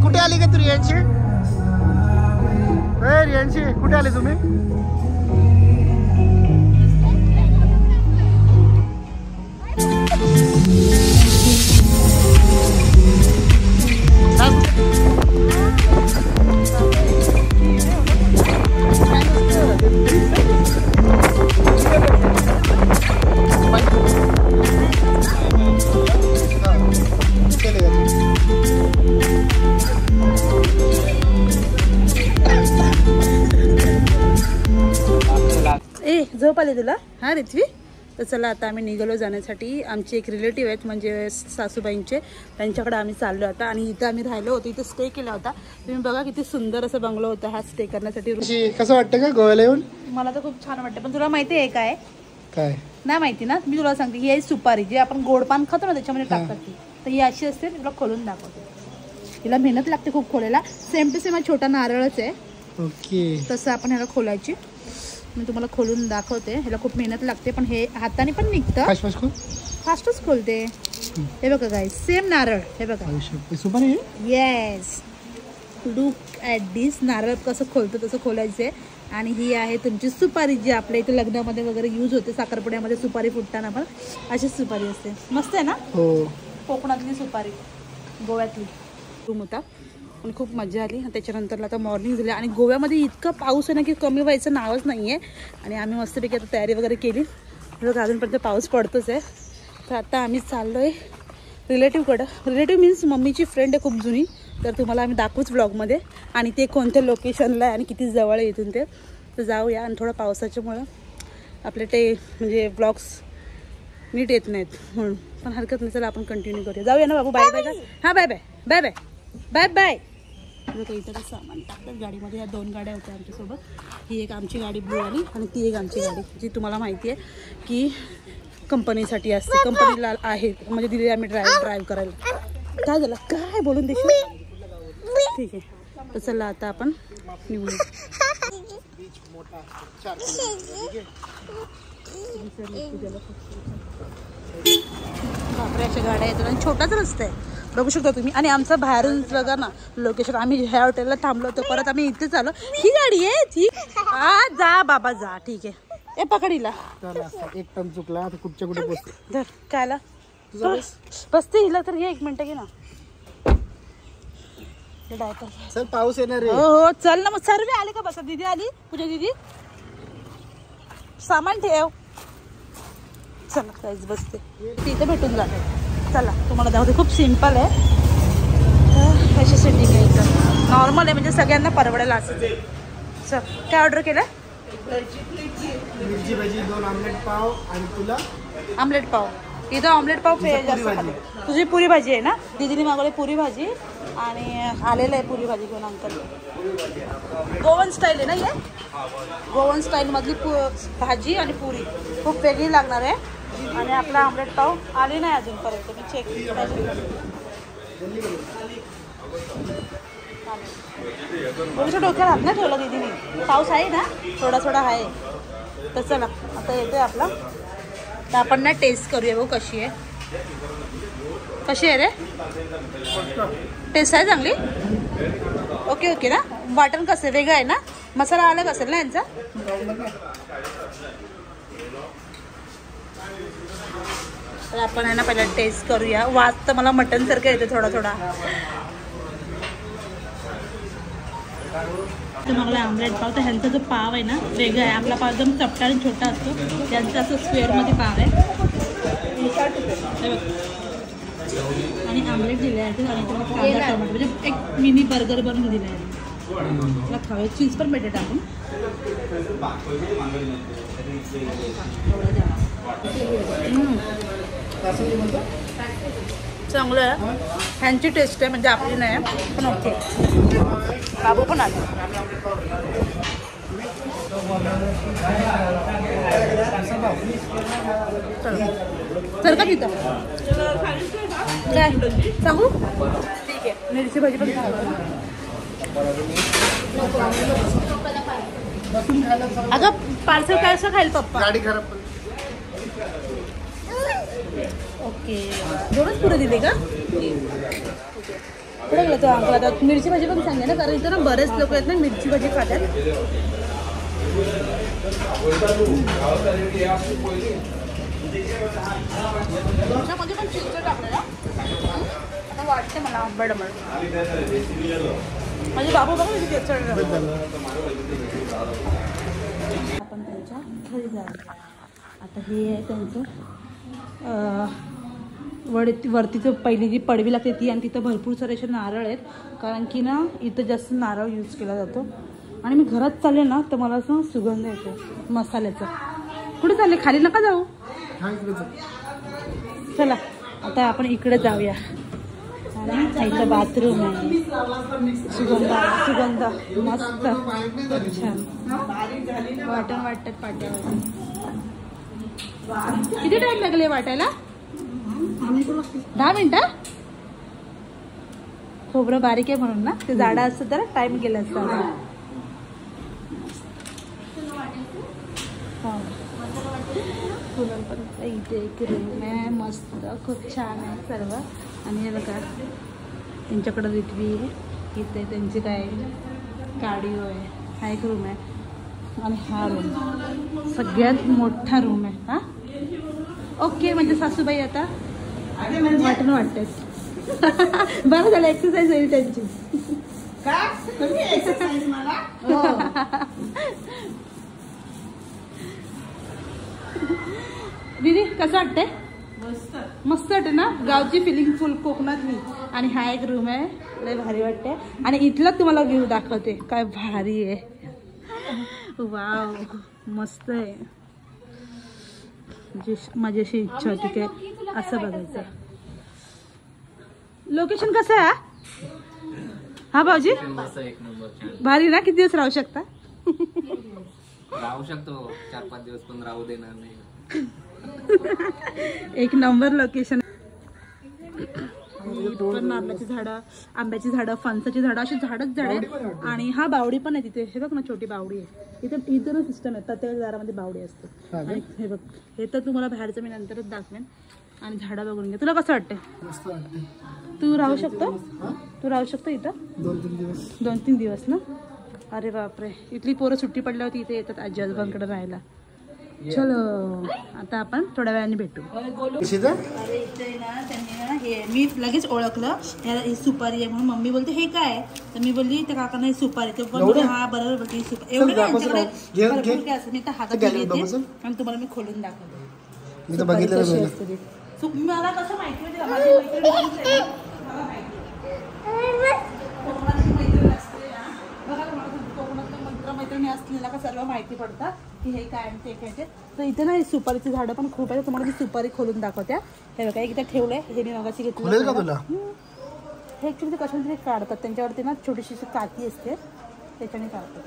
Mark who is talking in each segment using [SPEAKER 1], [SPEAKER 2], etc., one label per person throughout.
[SPEAKER 1] कुठे आली का तू रियांशी? रियांशी कुठे आले तुम्ही?
[SPEAKER 2] झोप आली तुला? हा रिथ्वी. तर चला आता आम्ही निघालो जाण्यासाठी. आमचे एक रिलेटिव्ह आहेत म्हणजे सासूबाईंचे, त्यांच्याकडे आम्ही चाललो आता. आणि इथं आम्ही राहिलो होतो, इथं स्टे केला होता. तुम्ही बघा किती सुंदर असं बंगलो होता हा स्टे करण्यासाठी.
[SPEAKER 1] कसं वाटतं का गोव्याला येऊन?
[SPEAKER 2] मला तर खूप छान वाटतं. पण तुला माहिती आहे काय
[SPEAKER 1] काय
[SPEAKER 2] नाही माहिती ना? मी तुला सांगते, ही आहे सुपारी, जी आपण गोडपान खातो ना त्याच्यामध्ये टाकतात ती. तर ही अशी असते, तुला खोलून दाखवते. हिला मेहनत लागते खूप खोलायला. सेम टू सेम हा छोटा नारळच आहे.
[SPEAKER 1] ओके.
[SPEAKER 2] तसं आपण ह्याला खोलायची. मी तुम्हाला खोलून दाखवते. ह्याला खूप मेहनत लागते, पण हे हाताने पण निघतं. फास्टच खोलते. हे बघा गाईस, सेम नारळ. हे बघा
[SPEAKER 1] सुपारी.
[SPEAKER 2] येस, लुक ॲट दिस. नारळ कसं खोलतं तसं खोलायचं. आणि ही आहे तुमची सुपारी, जी आपल्या इथे लग्नामध्ये वगैरे यूज होते. साखरपुड्यामध्ये सुपारी फुटताना पण अशीच सुपारी असते. मस्त आहे ना?
[SPEAKER 1] हो,
[SPEAKER 2] कोकणातली सुपारी, गोव्यातली. रूम होता पण खूप मजा आली. त्याच्यानंतर आता मॉर्निंग झाली आणि गोव्यामध्ये इतका पाऊस आहे ना की कमी व्हायचं नावच नाही आहे. आणि आम्ही मस्तपैकी आता तयारी वगैरे केली. अजूनपर्यंत पाऊस पडतोच आहे. तर आता आम्ही चाललो आहे रिलेटिव्हकडं. रिलेटिव्ह मीन्स मम्मीची फ्रेंड आहे खूप जुनी. तर तुम्हाला आम्ही दाखवूच ब्लॉगमध्ये. आणि ते कोणत्या लोकेशनला आहे आणि किती जवळ आहे इथून ते. तर जाऊया. आणि थोडं पावसाच्यामुळं आपले ते म्हणजे ब्लॉग्स नीट येत नाहीत म्हणून. पण हरकत नाही, चला आपण कंटिन्यू करूया. जाऊया ना बाबू? बाय बाय का? हां bye bye bye bye bye bye. इथं सामान टाकतात गाडीमध्ये. या 2 गाड्या होत्या आमच्यासोबत. ही एक आमची गाडी ब्लू वाली आणि ती एक आमची गाडी, जी तुम्हाला माहिती आहे की कंपनीसाठी असते. कंपनीला आहे म्हणजे दिली आम्ही ड्राईव्ह करायला. काय झालं? काय बोलून देशील? ठीक आहे. तर चला आता आपण निघूया. बापरे, अशा गाड्या येतात आणि छोटाच रस्ता आहे, बघू शकता तुम्ही. आणि आमचं बाहेरून बघा ना लोकेशन. आम्ही ह्या हॉटेलला थांबलो होतो, परत आम्ही इथेच आलो. ही गाडी आहे ठीक. हा जा बाबा जा, ठीक आहे. ए पकडीला
[SPEAKER 1] एक टन चुकला आता कुठच्या कुठे बसते.
[SPEAKER 2] धर कायला बसते हिला. तर घे 1 मिनिट घे ना.
[SPEAKER 1] चल पाऊस येणार रे.
[SPEAKER 2] हो हो चल ना. मग सर्व आले का? बसा. दीदी आली, पूजा दीदी. सामान ठेव. चला काहीच बसते तिथे भेटून जाते. चला तुम्हाला दाखवते. खूप सिम्पल आहे. कशी सेटिंग आहे एकदम नॉर्मल आहे, म्हणजे सगळ्यांना परवडायला असं. चल काय ऑर्डर केलं?
[SPEAKER 1] मिरची भजी, 2 ऑमलेट पाव आणि तुला
[SPEAKER 2] ऑमलेट पाव. इथं ऑमलेट पाव जास्त. तुझी पुरी भाजी आहे ना? दीदीने मागवली पुरी भाजी आणि आलेलं आहे पुरी भाजी घेऊन अंकल. गोवन स्टाईल आहे ना हे? गोवन स्टाईल मधली भाजी आणि पुरी खूप वेगळी लागणार आहे. आणि आपला ऑमलेट पाव आली नाही अजूनपर्यंत. मी चेक थोडंसं डोक्यात हात नाही ठेवला दीदीने. पाऊस आहे ना थोडा थोडा आहे. तर चला आता येतोय आपला. तर आपण ना टेस्ट करूया बघू कशी आहे. कशी आहे रे? टेस्ट आहे चांगली? ओके ओके ना? वाटण कसं वेगळं आहे ना? मसाला अलग असेल ना यांचा? तर आपण आहे ना पहिला टेस्ट करूया. वास तर मला मटन सारखं येतं थोडा थोडा. तर मला ऑमलेट पाव. तर ह्यांचा जो पाव आहे ना वेगळा आहे. आपला पाव एकदम चपटा आणि छोटा असतो. त्यांचा असं स्क्वेअरमध्ये पाव आहे. आणि ऑमलेट दिले आहे आणि त्याला कांदा टोमॅटो म्हणजे एक मिनी बर्गर बनवून दिला आहे. त्याला खावे चीज पण भेटत टाकून. चांगलं आहे. ह्यांची टेस्ट आहे म्हणजे आपली नाही पण ओके. बाबू पण आले. सर का तिथं काय सांगू? ठीक आहे. मिरची भाजी पण अगं पार्सल काय असं खाईल पप्पा?
[SPEAKER 1] गाडी खराब.
[SPEAKER 2] ओके. 2च पुढे दिले का? कुठे गेला तो अंकल आता? मिरची भाजी पण सांगे ना, कारण इथं ना बरेच लोक आहेत ना मिरची भाजी खातात. त्याच्यामध्ये पण चिंच टाकलेला आता वाटते मला आंबट आंबट. माझे बाबू बघा म्हणजे केचड. आपण त्यांच्या घरी जाऊया. आता हे आहे त्यांचं वरतीचं पहिली जी पडवी लागते ती, आणि तिथं भरपूर सारे असे नारळ आहेत, कारण की ना इथं जास्त नारळ यूज केला जातो. आणि मी घरात चालले ना तर मला असं सुगंध येतो मसाल्याचा. कुठे चालले? खाली नका जाऊ. चला आता आपण इकडे जाऊया. आणि इथं बाथरूम आहे. सुगंध मस्त छान वाटतात पाट्यावर. किती टाइम लागले वाटायला? 10 मिनिटं. खोबरं बारीक आहे म्हणून ना, ते जाडं असतं तर टाइम गेला असता. फुलं पण इथे एक रूम आहे मस्त, खूप छान आहे सर्व. आणि हे बघा त्यांच्याकडं रिटवी आहे, इथे त्यांची काय गाडी आहे. हा एक रूम आहे. आणि हा रूम सगळ्यात मोठा रूम आहे. हा ओके, म्हणजे सासूबाई आता वाटण वाटतेस. बरं झालं, एक्सरसाइज होईल त्यांची. दीदी कसं वाटतंय? मस्त वाटते ना, गावची फिलिंग फुल कोकणातली. आणि हा एक रूम आहे, लय भारी वाटते. आणि इथला तुम्हाला व्ह्यू दाखवते, काय भारी आहे. वाव मस्त आहे. माझी अशी इच्छा होती की असं बघायचं. लोकेशन कसं आहे हा भाऊजी? भारी ना? किती दिवस राहू शकता?
[SPEAKER 3] राहू शकतो, 4-5 दिवस पण राहू देणार नाही.
[SPEAKER 2] एक नंबर लोकेशन. पण नारळाची झाडं, आंब्याची झाडं, फणसाची झाडं, अशी झाडच झाड आहेत. आणि हा बावडी पण आहे तिथे. हे बघ ना, छोटी बावडी आहे इथे ना सिस्टम आहे. प्रत्येक दारामध्ये बावडी असते. आणि हे बघ, हे तर तुम्हाला बाहेरचं मी नंतरच दाखवेन. आणि झाडं बघून घ्या. तुला कसं वाटतंय? तू राहू शकतो? तू राहू शकतो इथं 2-3 दिवस ना? अरे बापरे, इथली पोरं सुट्टी पडल्यावरती इथे येतात आजी आजोबांकडे राहायला. चलो आता आपण थोड्या वेळाने भेटू. अरे इथे ना त्यांनी ना हे मी लगेच ओळखलं, ही सुपारी आहे म्हणून. मम्मी बोलते हे काय? तर मी बोलली त्या काकांना ही सुपारी. ते पण बोलते हा बरोबर बोलते सुपारी. एवढं त्यांच्याकडे भरपूर काय असं. मी तर हातात घेते आणि तुम्हाला मी खोलून दाखवते. मला कसं माहिती होती? माझी मैत्रीण मैत्रिणी असलेला का सर्व माहिती पडतात की हे काय आणि ते काय. तर इथे ना सुपारीची झाडं पण खूप आहेत. तुम्हाला मी सुपारी खोलून दाखवत्या. हे बघा, इथे ठेवलंय. हे मी मगाशी घेतलं. हे ऍक्च्युली ते कशाने तरी काढतात, त्यांच्यावरती ना छोटीशी काठी असते, त्याच्याने काढतात.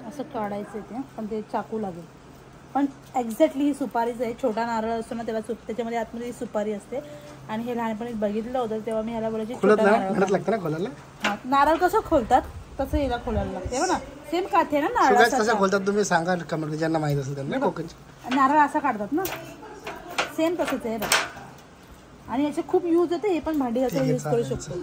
[SPEAKER 2] असं काढायचं ते, पण ते चाकू लागेल. पण एक्झॅक्टली ही सुपारीच आहे. छोटा नारळ असतो ना त्याला त्याच्यामध्ये आतमध्ये सुपारी असते. आणि हे लहानपणी बघितलं होतं तेव्हा मी ह्याला बोलायची छोटा नारळ. नारळ कसं खोलतात तसं याला खोलायला लागते ना. सेम काठी आहे ना नारळ.
[SPEAKER 1] कसं खोलतात तुम्ही सांगा कमेंट, ज्यांना माहित असेल त्यांना.
[SPEAKER 2] नारळ असा काढतात ना, सेम तसंच आहे बघ. आणि याचे खूप यूज येते. हे पण भांडी घासायला यूज करू शकतो.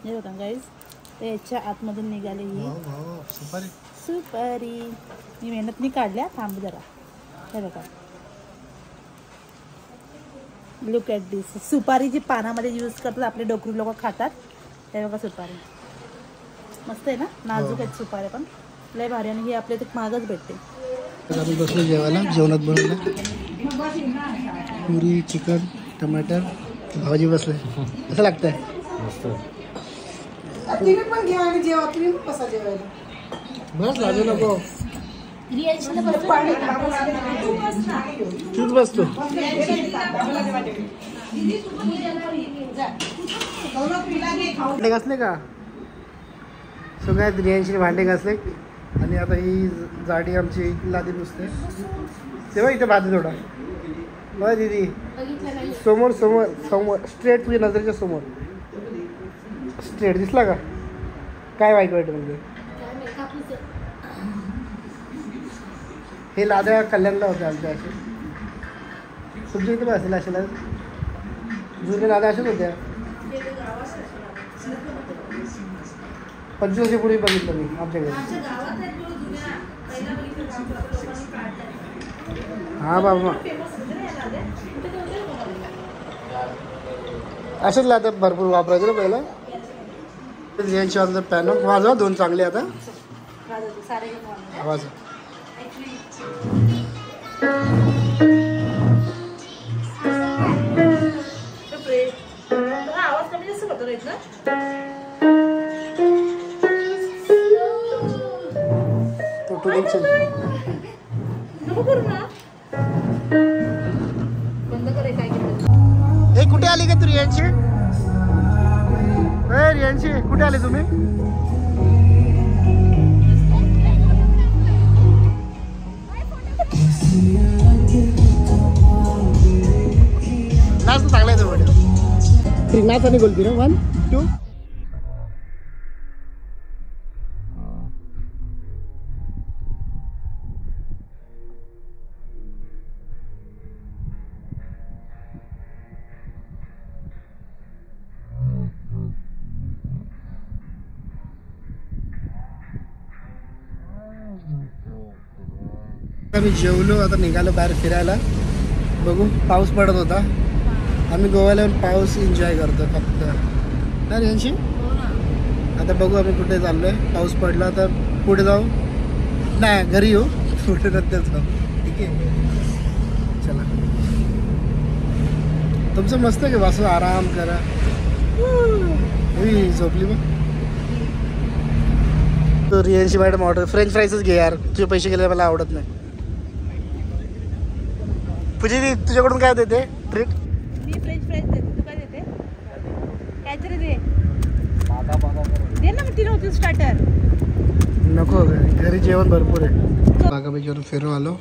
[SPEAKER 2] हे बघा गाईज, तर याच्या आतमधून निघाली ही सुपारी. मी मेहनतनी काढल्या. थांब जरा. हे बघा, लुक ॲट दिस. सुपारी जी पानामध्ये यूज करतात आपले डोकरी लोक खातात. हे बघा सुपारी मस्त आहे ना, नाजूक आहेत सुपारी पण लय भारी. आणि ही आपल्या इथे महागच भेटते.
[SPEAKER 1] आम्ही बसलो जेवायला. जेवणात बनवलं पुरी, चिकन, टमाटर, भाजी बसले. कसं लागतंय? बस लागू नको. तूच बसतो. भांडे घासले का? सगळ्यात रियांशी भांडे घासले. आणि आता ही जाडी आमची लादी पुसते. तेव्हा इथे भाजी थोडा बघा दीदी, समोर समोर समोर स्ट्रेट, तुझ्या नजरेच्या समोर स्ट्रेट दिसला का? काय वाईट वाईट म्हणजे हे लाद्या कल्याणला होत्या आमच्या असे. तुमच्या इथे पण असेल असेल जुन्या लाद्या अशाच होत्या. 25 वर्षापूर्वी बघितलं मी आमच्याकडे. हां बाबा असेच लाद्या भरपूर वापरायचं ना पहिलं. रियांशी वाजलं पॅनो वाजवा 2 चांगले आता आवाज.
[SPEAKER 2] आवाज कमी जास्त करतो ना. बंद करे काय
[SPEAKER 1] हे कुठे आली का तू रियांशी? रियांशी कुठे आले तुम्ही? नाच चांगला आहे तो व्हिडिओ. नाच आणि बोलती ना 1 2. आम्ही जेवलो आता निघालो बाहेर फिरायला. बघू पाऊस पडत होता. आम्ही गोव्याला येऊन पाऊस एन्जॉय करतो फक्त ना रियांशी. आता बघू आम्ही कुठे चाललोय. पाऊस पडला तर पुढे जाऊ नाही घरी येऊ पुढे नंतर जाऊ. ठीक आहे चला. तुमचं मस्त आहे की बसू आराम करा. झोपली मग. तो रियांशी मॅडम ऑर्डर फ्रेंच फ्राईजच घे यार. तुझे पैसे गेले मला आवडत नाही. पूजी तुझ्याकडून काय देते ट्रीट?
[SPEAKER 2] मी फ्रेंच फ्राईज देते. तू काय देते? काय तरी दे. दे ना मग 3 होतील स्टार्टर.
[SPEAKER 1] नको घरी जेवण भरपूर आहे. बागाबाईच्यावरून फिरून आलो.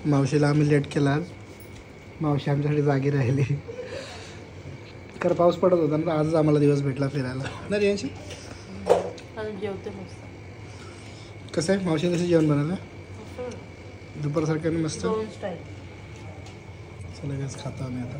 [SPEAKER 1] मावशीला आम्ही लेट केला आज. मावशी आमच्यासाठी जागी राहिली कारण पाऊस पडत होता ना. आजच आम्हाला दिवस भेटला फिरायला ना रियांशी.
[SPEAKER 2] जेवते मस्त.
[SPEAKER 1] कसं आहे मावशी कसं जेवण बनवलं दुपारसारख्याने मस्त.
[SPEAKER 2] स्टाईल
[SPEAKER 1] चला गॅस खातो आम्ही आता.